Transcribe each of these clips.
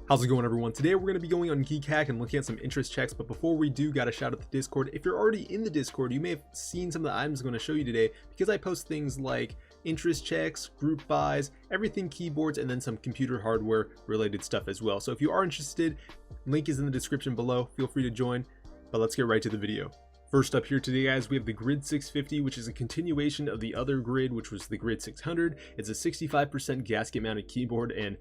How's it going, everyone? Today we're going to be going on Geek Hack and looking at some interest checks, but before we do, gotta shout out the Discord. If you're already in the Discord, you may have seen some of the items I'm going to show you today, because I post things like interest checks, group buys, everything keyboards, and then some computer hardware related stuff as well. So if you are interested, link is in the description below. Feel free to join, but let's get right to the video. First up here today, guys, we have the Grid 650, which is a continuation of the other Grid, which was the Grid 600. It's a 65% gasket mounted keyboard, and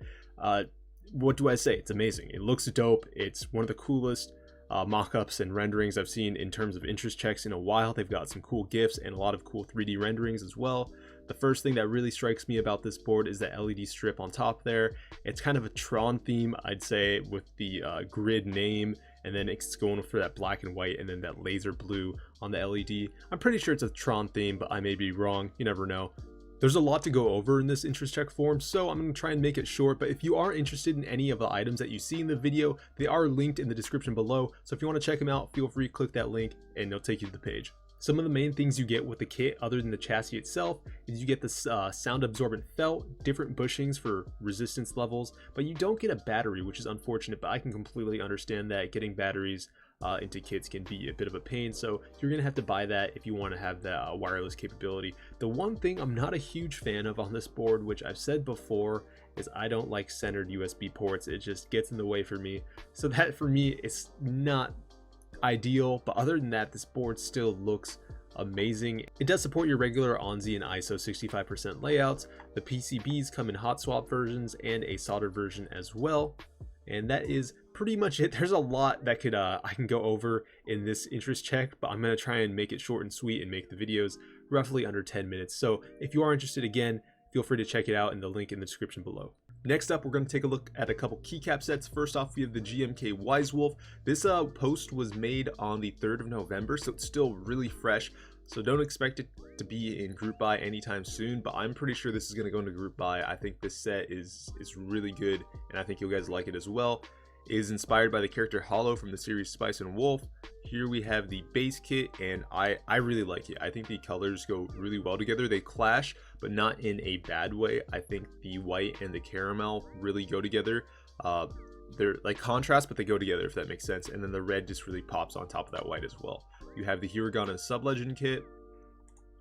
what do I say? It's amazing. It looks dope. It's one of the coolest mock-ups and renderings I've seen in terms of interest checks in a while. They've got some cool GIFs and a lot of cool 3D renderings as well. The first thing that really strikes me about this board is the LED strip on top there. It's kind of a Tron theme, I'd say, with the Grid name, and then it's going for that black and white and then that laser blue on the LED. I'm pretty sure it's a Tron theme, but I may be wrong. You never know. There's a lot to go over in this interest check form, so I'm going to try and make it short, but if you are interested in any of the items that you see in the video, they are linked in the description below, so if you want to check them out, feel free to click that link and it'll take you to the page. Some of the main things you get with the kit, other than the chassis itself, is you get this sound absorbent felt, different bushings for resistance levels, but you don't get a battery, which is unfortunate, but I can completely understand that getting batteries into kits can be a bit of a pain, so you're gonna have to buy that if you want to have that wireless capability. The one thing I'm not a huge fan of on this board, which I've said before, is I don't like centered USB ports. It just gets in the way for me, so that for me it's not ideal, but other than that, this board still looks amazing. It does support your regular ONSI and ISO 65% layouts. The PCBs come in hot swap versions and a soldered version as well, and that is pretty much it. There's a lot that could I can go over in this interest check, but I'm going to try and make it short and sweet and make the videos roughly under 10 minutes. So if you are interested, again, feel free to check it out in the link in the description below. Next up, we're going to take a look at a couple keycap sets. First off, we have the GMK Wise Wolf. This post was made on the 3rd of November, so it's still really fresh. So don't expect it to be in group buy anytime soon, but I'm pretty sure this is going to go into group buy. I think this set is really good, and I think you guys like it as well. It is inspired by the character Hollow from the series Spice and Wolf. Here we have the base kit, and I really like it. I think the colors go really well together. They clash, but not in a bad way. I think the white and the caramel really go together. They're like contrast, but they go together, if that makes sense. And then the red just really pops on top of that white as well. You have the Hiragana Sub-Legend kit,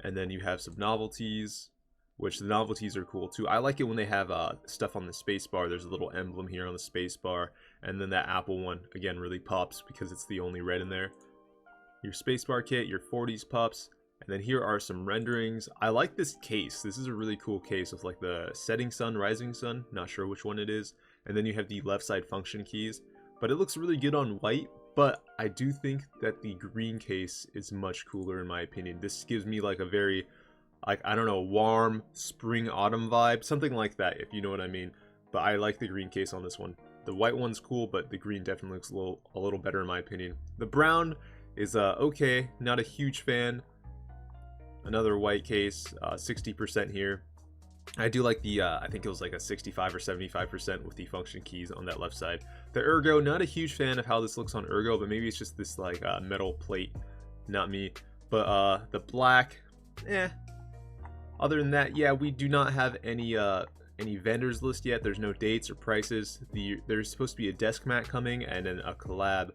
and then you have some novelties, which the novelties are cool too. I like it when they have stuff on the space bar. There's a little emblem here on the space bar, and then that Apple one again really pops because it's the only red in there. Your space bar kit, your 40s pups, and then here are some renderings. I like this case. This is a really cool case with like the setting sun, rising sun, not sure which one it is, and then you have the left side function keys, but it looks really good on white. But I do think that the green case is much cooler in my opinion. This gives me like a very, like, I don't know, warm spring autumn vibe, something like that, if you know what I mean. But I like the green case on this one. The white one's cool, but the green definitely looks a little better in my opinion. The brown is okay, not a huge fan. Another white case, 60% here. I do like the I think it was like a 65 or 75% with the function keys on that left side. The ergo, not a huge fan of how this looks on ergo, but maybe it's just this like metal plate, not me. But the black, other than that, yeah, we do not have any vendors list yet. There's no dates or prices. There's supposed to be a desk mat coming, and then a collab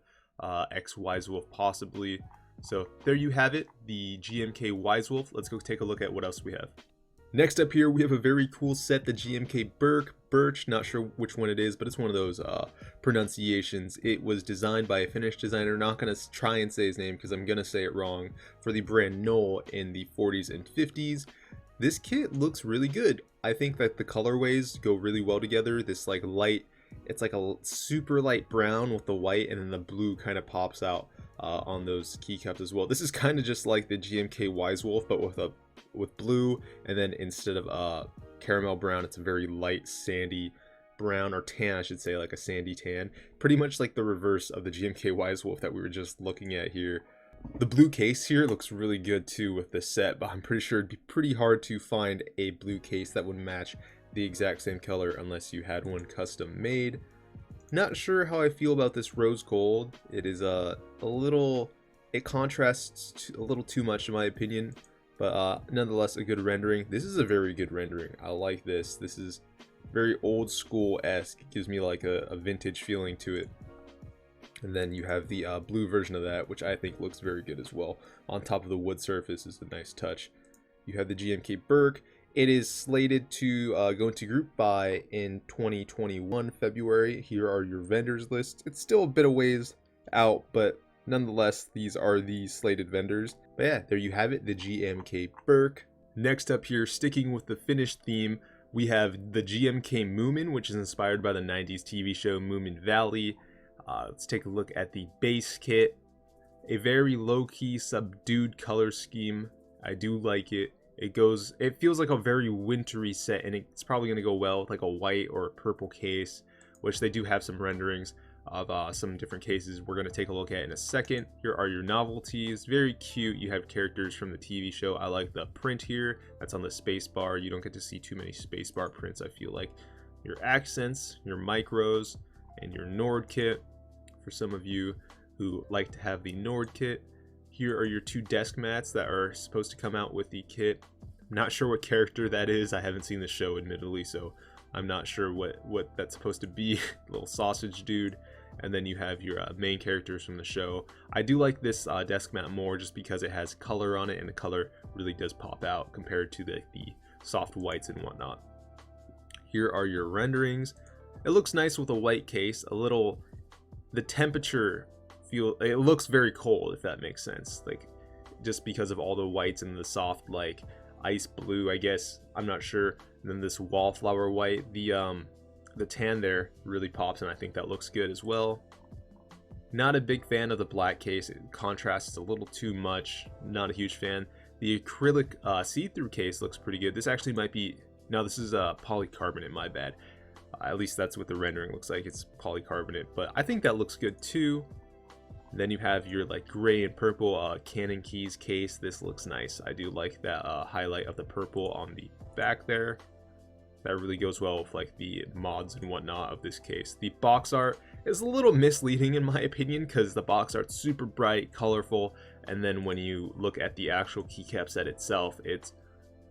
X Wise Wolf possibly. So there you have it, the GMK Wise Wolf. Let's go take a look at what else we have. Next up here, we have a very cool set, the GMK Birk, Birch, not sure which one it is, but it's one of those pronunciations. It was designed by a Finnish designer. Not going to try and say his name because I'm going to say it wrong, for the brand Knoll in the 40s and 50s. This kit looks really good. I think that the colorways go really well together. This like light, it's like a super light brown with the white, and then the blue kind of pops out on those keycaps as well. This is kind of just like the GMK Wise Wolf, but with blue, and then instead of caramel brown, it's a very light sandy brown, or tan I should say, like a sandy tan, pretty much like the reverse of the GMK Wise Wolf that we were just looking at here. The blue case here looks really good too with this set, but I'm pretty sure it'd be pretty hard to find a blue case that would match the exact same color unless you had one custom made. Not sure how I feel about this rose gold. It is a little, it contrasts a little too much in my opinion, but nonetheless a good rendering. This is a very good rendering. I like this. This is very old school-esque. It gives me like a vintage feeling to it. And then you have the blue version of that, which I think looks very good as well. On top of the wood surface is a nice touch. You have the GMK Birk. It is slated to go into group buy in 2021 February. Here are your vendors list. It's still a bit of ways out, but nonetheless, these are the slated vendors. But yeah, there you have it, the GMK Birk. Next up here, sticking with the Finnish theme, we have the GMK Moomin, which is inspired by the 90s TV show Moomin Valley. Let's take a look at the base kit. A very low-key, subdued color scheme. I do like it. It feels like a very wintry set, and it's probably going to go well with like a white or a purple case, which they do have some renderings of some different cases we're going to take a look at in a second. Here are your novelties. Very cute. You have characters from the TV show. I like the print here. That's on the space bar. You don't get to see too many space bar prints, I feel like. Your accents, your micros, and your Nord kit. For some of you who like to have the Nord kit, here are your 2 desk mats that are supposed to come out with the kit. I'm not sure what character that is. I haven't seen the show, admittedly, so I'm not sure what that's supposed to be. Little sausage dude. And then you have your main characters from the show. I do like this desk mat more just because it has color on it, and the color really does pop out compared to the soft whites and whatnot. Here are your renderings. It looks nice with a white case. The temperature it looks very cold, if that makes sense, like just because of all the whites and the soft like ice blue, I guess, I'm not sure. And then this wallflower white, the tan there really pops, and I think that looks good as well. Not a big fan of the black case. It contrasts a little too much. Not a huge fan. The acrylic see-through case looks pretty good. This actually might be, no, this is polycarbonate, my bad. At least that's what the rendering looks like. It's polycarbonate, but I think that looks good too. And then you have your like gray and purple Canon keys case. This looks nice. I do like that highlight of the purple on the back there. That really goes well with like the mods and whatnot of this case. The box art is a little misleading in my opinion, because the box art's super bright, colorful, and then when you look at the actual keycap set itself, it's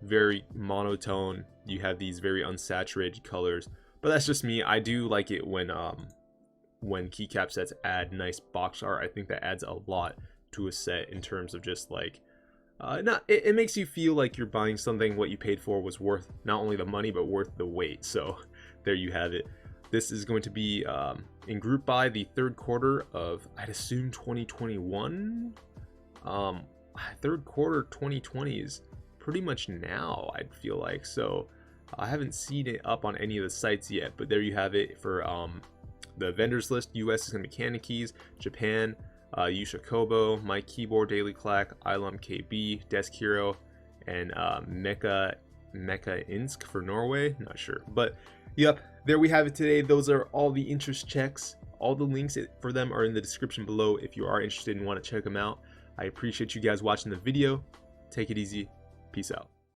very monotone. You have these very unsaturated colors. But that's just me. I do like it when keycap sets add nice box art. I think that adds a lot to a set in terms of just like it makes you feel like you're buying something what you paid for was worth not only the money but worth the wait. So there you have it. This is going to be in group buy the 3rd quarter of, I'd assume, 2021. 3rd quarter 2020 is pretty much now, I'd feel like. So I haven't seen it up on any of the sites yet, but there you have it for the vendors list. US is going to be Canon Keys, Japan, Yusha Kobo, My Keyboard, Daily Clack, Ilum KB, Desk Hero, and Mecha Insk for Norway. Not sure, but yep, there we have it today. Those are all the interest checks. All the links for them are in the description below if you are interested and want to check them out. I appreciate you guys watching the video. Take it easy. Peace out.